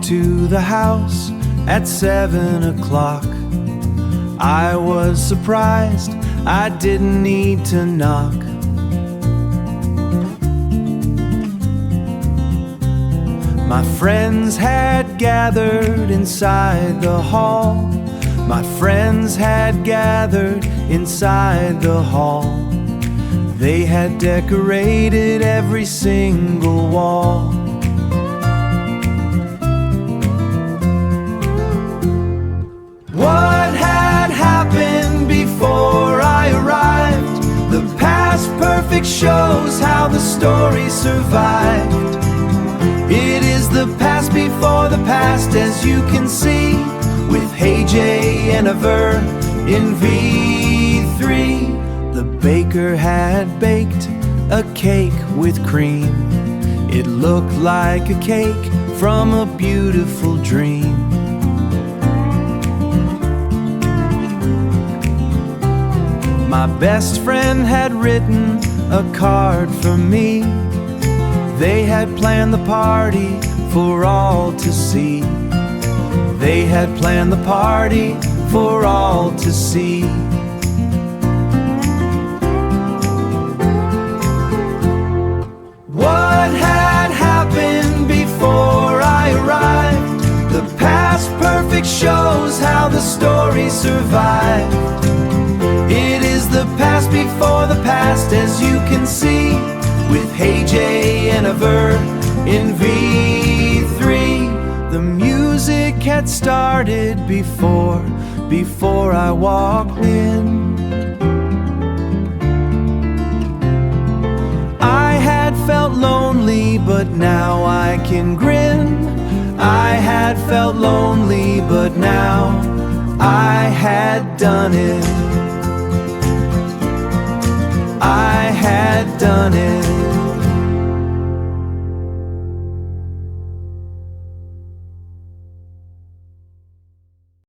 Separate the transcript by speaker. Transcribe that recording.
Speaker 1: walked to the house at 7 o'clock. I was surprised I didn't need to knock. My friends had gathered inside the hall. My friends had gathered inside the hall. They had decorated every single wall. What had happened before I arrived? The past perfect shows how the story survived. It is the past before the past, as you can see, with Hey J and a verb in V3. The baker had baked a cake with cream. It looked like a cake from a beautiful dream. My best friend had written a card for me. They had planned the party for all to see. They had planned the party for all to see. What had happened before I arrived? The past perfect shows how the story survived. It is the past before the past, as you can see, with Hey J and a verb in V3. The music had started before I walked in. I had felt lonely, but now I can grin. I had felt lonely, but now I had done it. I had done it.